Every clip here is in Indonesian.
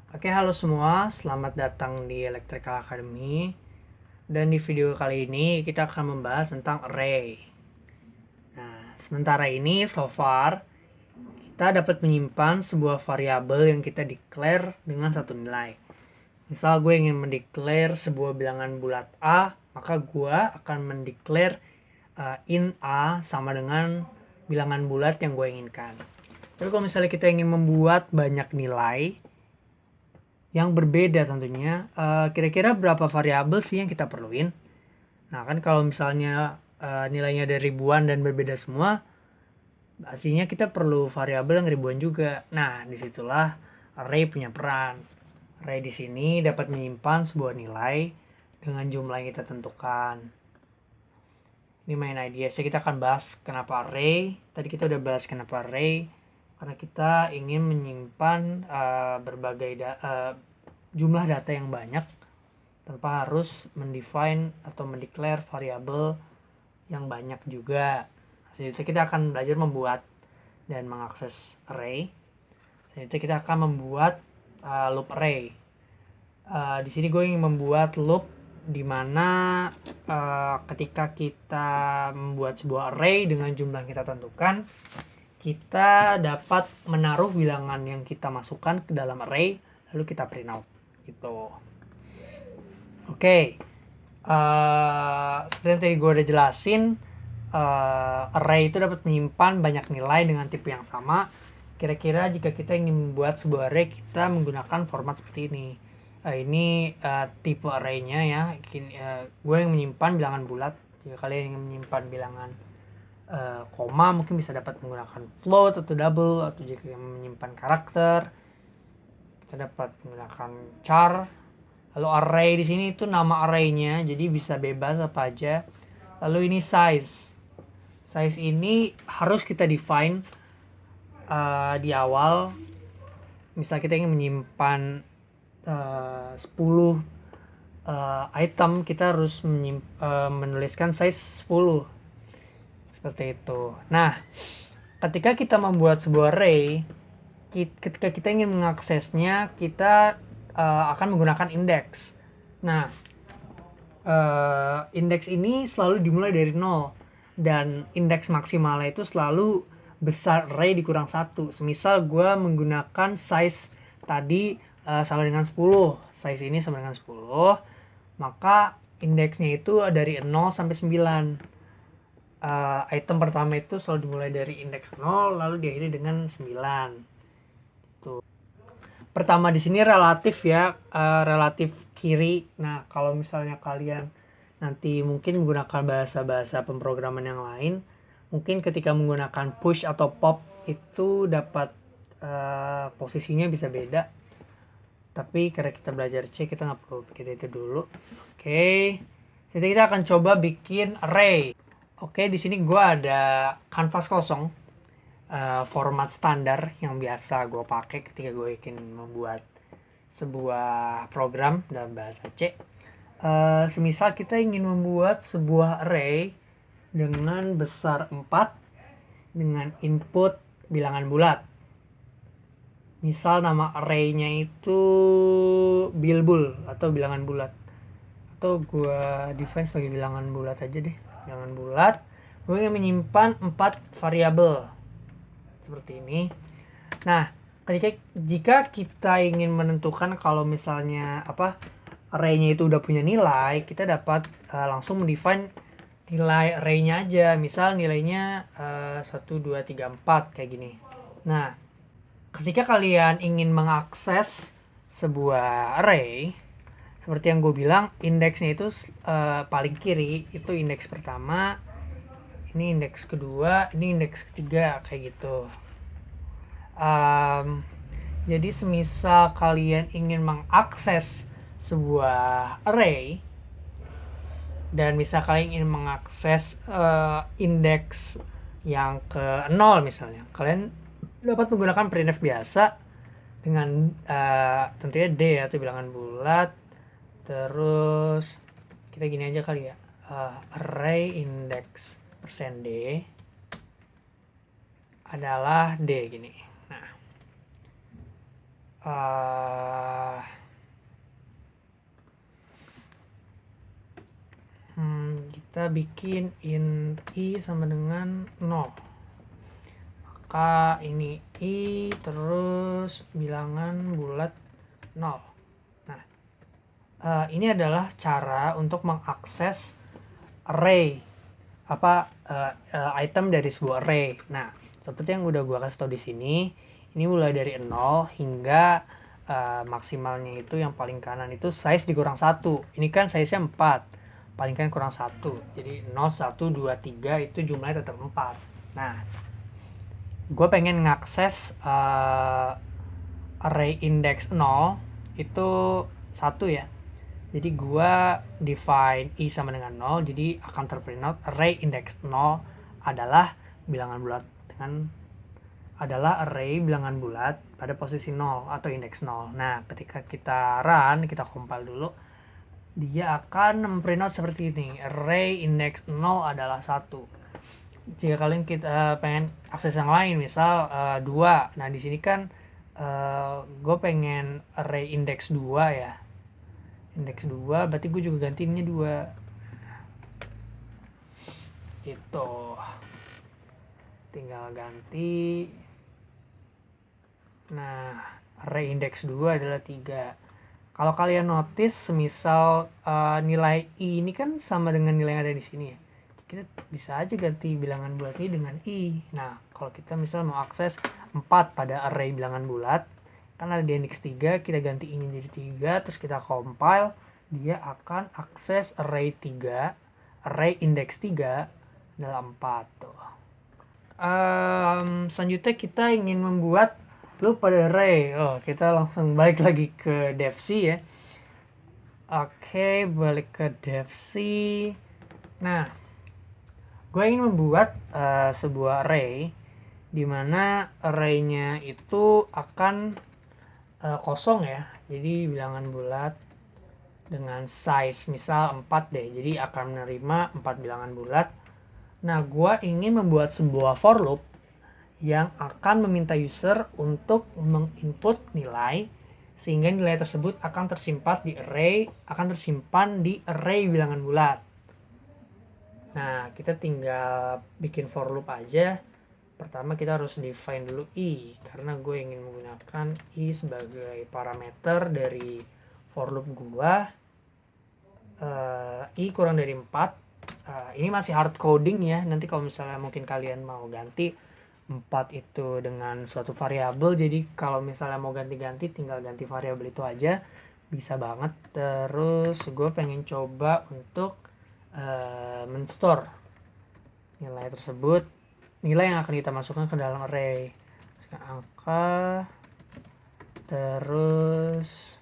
Oke, halo semua, selamat datang di Electrical Academy. Dan di video kali ini kita akan membahas tentang array. Nah, sementara ini so far kita dapat menyimpan sebuah variabel yang kita declare dengan satu nilai. Misal gue ingin mendeclare sebuah bilangan bulat A, maka gue akan mendeclare int A sama dengan bilangan bulat yang gue inginkan. Tapi kalau misalnya kita ingin membuat banyak nilai yang berbeda tentunya, kira-kira berapa variabel sih yang kita perluin? Nah, kan kalau misalnya nilainya ada ribuan dan berbeda semua, artinya kita perlu variabel yang ribuan juga. Nah, disitulah array punya peran. Array di sini dapat menyimpan sebuah nilai dengan jumlah yang kita tentukan. Ini main idea. Jadi kita akan bahas kenapa array. Tadi kita udah bahas kenapa array. Karena kita ingin menyimpan berbagai jumlah data yang banyak tanpa harus mendefine atau mendeclare variabel yang banyak juga. Selanjutnya kita akan belajar membuat dan mengakses array. Selanjutnya kita akan membuat loop array. Di sini gue ingin membuat loop di mana ketika kita membuat sebuah array dengan jumlah yang kita tentukan, kita dapat menaruh bilangan yang kita masukkan ke dalam array, lalu kita print out gitu. Oke. Seperti yang tadi gue udah jelasin, array itu dapat menyimpan banyak nilai dengan tipe yang sama. Kira-kira jika kita ingin membuat sebuah array, kita menggunakan format seperti ini. Ini tipe arraynya ya. Gue yang menyimpan bilangan bulat. Jika kalian ingin menyimpan bilangan koma, mungkin bisa dapat menggunakan float atau double, atau jika menyimpan karakter kita dapat menggunakan char. Lalu array di sini itu nama arraynya, jadi bisa bebas apa aja. Lalu ini size. Size ini harus kita define di awal. Misal kita ingin menyimpan 10 item, kita harus menuliskan size 10. Seperti itu. Nah, ketika kita membuat sebuah array, ketika kita ingin mengaksesnya, kita akan menggunakan indeks. Nah, indeks ini selalu dimulai dari 0 dan indeks maksimalnya itu selalu besar array dikurang 1. Semisal gue menggunakan size tadi sama dengan 10, size ini sama dengan 10, maka indeksnya itu dari 0 sampai 9. Item pertama itu selalu dimulai dari indeks 0 lalu diakhiri dengan 9. Tuh. Pertama di sini relatif ya, relatif kiri. Nah, kalau misalnya kalian nanti mungkin menggunakan bahasa-bahasa pemrograman yang lain, mungkin ketika menggunakan push atau pop itu dapat posisinya bisa beda. Tapi karena kita belajar C, kita nggak perlu bikin itu dulu. Oke. Jadi kita akan coba bikin array. Oke, di sini gue ada kanvas kosong, format standar yang biasa gue pakai ketika gue ingin membuat sebuah program dalam bahasa C. Semisal kita ingin membuat sebuah array dengan besar 4 dengan input bilangan bulat. Misal nama arraynya itu bilbul atau bilangan bulat. Atau gue define sebagai bilangan bulat aja deh. Bilangan bulat. Gue ingin menyimpan 4 variabel. Seperti ini. Nah, jika kita ingin menentukan kalau misalnya arraynya itu udah punya nilai, kita dapat langsung mendefine nilai arraynya aja. Misal nilainya 1, 2, 3, 4 kayak gini. Nah, ketika kalian ingin mengakses sebuah array, seperti yang gue bilang, indeksnya itu paling kiri, itu indeks pertama, ini indeks kedua, ini indeks ketiga, kayak gitu. Jadi semisal kalian ingin mengakses sebuah array, dan misal kalian ingin mengakses indeks yang ke 0 misalnya, kalian dapat menggunakan printf biasa dengan tentunya D atau bilangan bulat. Terus kita gini aja kali ya, array index %D adalah D gini. Nah, kita bikin int i sama dengan 0, maka ini i terus bilangan bulat 0. Nah, ini adalah cara untuk mengakses array item dari sebuah array. Nah, seperti yang udah gua kasih tau di sini, ini mulai dari 0 hingga maksimalnya itu yang paling kanan itu size dikurang 1. Ini kan size-nya 4. Paling kan kurang 1. Jadi 0, 1, 2, 3 itu jumlahnya tetap 4. Nah, gue pengen ngakses array index 0 itu 1 ya. Jadi gue define i sama dengan 0, jadi akan terprint out array index 0 adalah array bilangan bulat pada posisi 0 atau indeks 0. Nah, ketika kita run, kita compile dulu, dia akan memprint out seperti ini. Array index 0 adalah 1. Jika kalian kita pengen akses yang lain, misal 2. Nah, di sini kan gue pengen array index 2 ya. Index 2, berarti gue juga gantiinnya 2. Itu. Tinggal ganti. Nah, array index 2 adalah 3. Kalau kalian notice, semisal nilai i ini kan sama dengan nilai yang ada di sini ya. Kita bisa aja ganti bilangan bulat ini dengan i. Nah, kalau kita misal mau akses 4 pada array bilangan bulat, kan ada di index 3, kita ganti i jadi 3, terus kita compile, dia akan akses array 3, array index 3 dalam 4 tuh. Selanjutnya kita ingin membuat loop pada array. Kita langsung balik lagi ke devc ya. Oke, balik ke devc. Nah, gue ingin membuat sebuah array di mana arraynya itu akan kosong ya. Jadi bilangan bulat dengan size misal 4 deh. Jadi akan menerima 4 bilangan bulat. Nah, gue ingin membuat sebuah for loop yang akan meminta user untuk menginput nilai, sehingga nilai tersebut akan tersimpan di array bilangan bulat. Nah, kita tinggal bikin for loop aja. Pertama kita harus define dulu i, karena gue ingin menggunakan i sebagai parameter dari for loop gue. I kurang dari 4. Ini masih hard coding ya. Nanti kalau misalnya mungkin kalian mau ganti 4 itu dengan suatu variabel, jadi kalau misalnya mau ganti-ganti tinggal ganti variabel itu aja, bisa banget. Terus gue pengen coba untuk men-store nilai tersebut, nilai yang akan kita masukkan ke dalam array. Angka, terus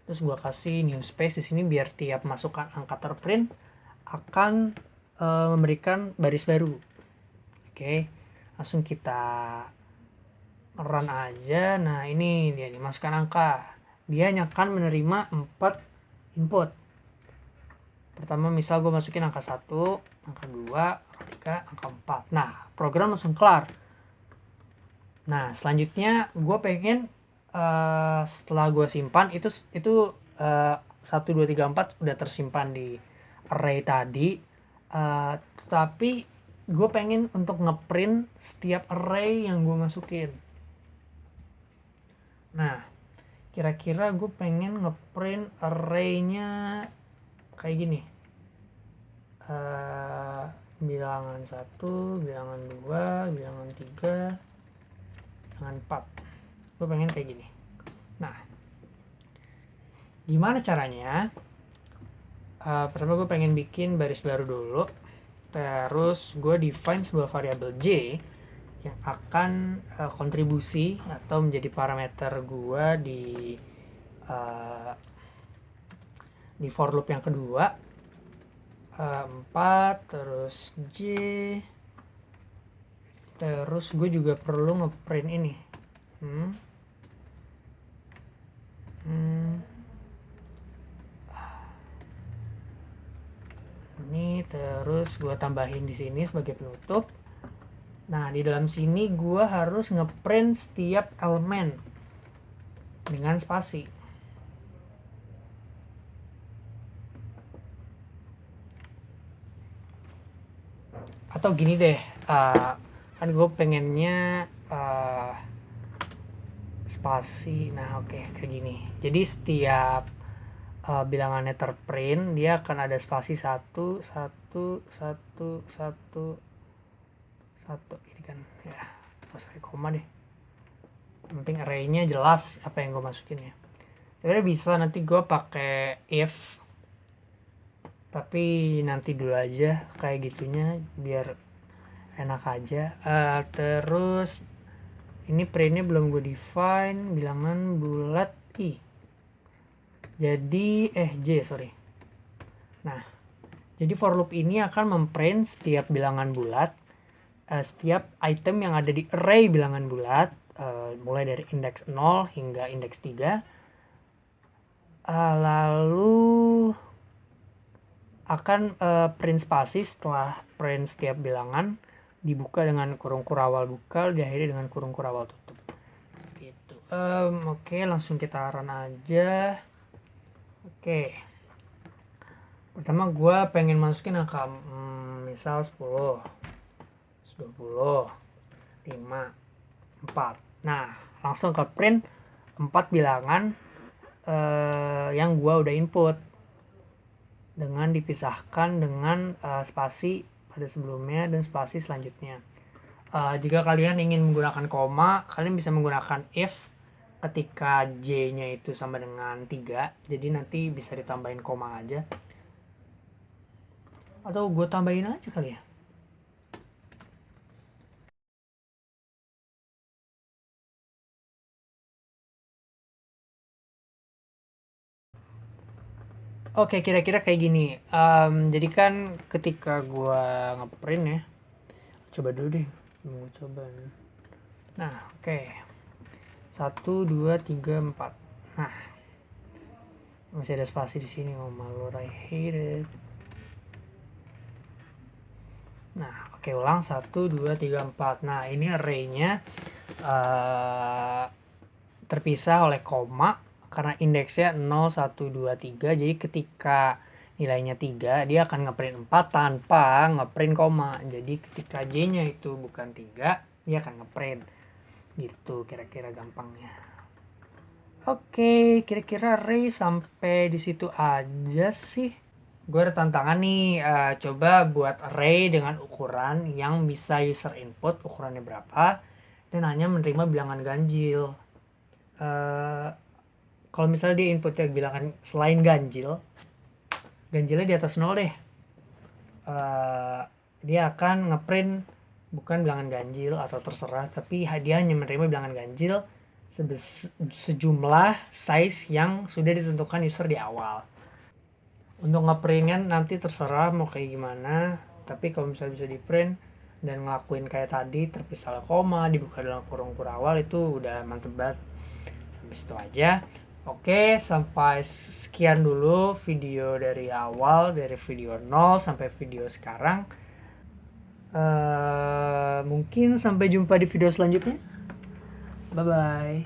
terus gue kasih new space di sini biar tiap masukkan angka terprint akan memberikan baris baru. Oke, langsung kita run aja. Nah, ini dia dimasukkan angka. Dia hanya akan menerima 4 input. Pertama misal gue masukin angka 1, angka 2, angka 3, angka 4. Nah, program langsung kelar. Nah, selanjutnya gue pengen setelah gue simpan itu 1, 2, 3, 4 udah tersimpan di array tadi, tetapi gue pengen untuk ngeprint setiap array yang gue masukin. Nah, kira-kira gue pengen ngeprint arraynya kayak gini, bilangan 1, bilangan 2, bilangan 3, bilangan 4. Gue pengen kayak gini. Nah, gimana caranya? Pertama gue pengen bikin baris baru dulu. Terus gue define sebuah variabel j yang akan kontribusi atau menjadi parameter gue di for loop yang kedua. 4 terus j. Terus gue juga perlu ngeprint ini. Ini terus gue tambahin di sini sebagai penutup. Nah, di dalam sini gue harus ngeprint setiap elemen dengan spasi. Atau gini deh, kan gue pengennya spasi. Nah, oke, kayak gini. Jadi setiap bilangannya terprint, dia akan ada spasi 1, 1, 1, 1, 1. Ini kan ya, pas pakai koma deh. Yang penting array-nya jelas apa yang gue masukin ya. Sebenarnya bisa nanti gue pakai if, tapi nanti dulu aja kayak gitunya biar enak aja. Terus ini printnya belum gue define, bilangan bulat i. Jadi sorry. Nah, jadi for loop ini akan memprint setiap bilangan bulat, setiap item yang ada di array bilangan bulat, mulai dari indeks 0 hingga indeks 3. Lalu akan print spasi setelah print setiap bilangan, dibuka dengan kurung kurawal buka, diakhiri dengan kurung kurawal tutup. Gitu. Oke, langsung kita run aja. Oke. Pertama gue pengen masukin angka misal 10, 20, 5, 4. Nah, langsung ke print 4 bilangan yang gue udah input dengan dipisahkan dengan spasi pada sebelumnya dan spasi selanjutnya. Jika kalian ingin menggunakan koma, kalian bisa menggunakan if ketika j-nya itu sama dengan 3, jadi nanti bisa ditambahin koma aja. Atau gue tambahin aja kali ya. Oke, kira-kira kayak gini. Jadi kan ketika gue ngeprint ya, coba dulu deh, mau coba. Nah, oke. 1, 2, 3, 4. Nah, masih ada spasi di sini. Oh my lord, I hate it. Nah, oke, ulang 1, 2, 3, 4. Nah, ini array-nya terpisah oleh koma karena indeksnya 0, 1, 2, 3. Jadi ketika nilainya 3, dia akan ngeprint 4 tanpa ngeprint koma. Jadi ketika j-nya itu bukan 3, dia akan ngeprint. Gitu kira-kira gampangnya. Oke, kira-kira array sampai di situ aja sih. Gue ada tantangan nih, coba buat array dengan ukuran yang bisa user input ukurannya berapa dan hanya menerima bilangan ganjil. Kalau misalnya dia inputnya bilangan selain ganjil, ganjilnya di atas 0 deh, dia akan ngeprint bukan bilangan ganjil atau terserah, tapi dia hanya menerima bilangan ganjil sejumlah size yang sudah ditentukan user di awal. Untuk ngeprintnya nanti terserah mau kayak gimana, tapi kalau misalnya bisa di print dan ngelakuin kayak tadi terpisah koma dibuka dalam kurung kurawal, itu udah mantep banget. Sampai situ aja. Oke, sampai sekian dulu video dari awal, dari video 0 sampai video sekarang. Mungkin sampai jumpa di video selanjutnya. Bye bye.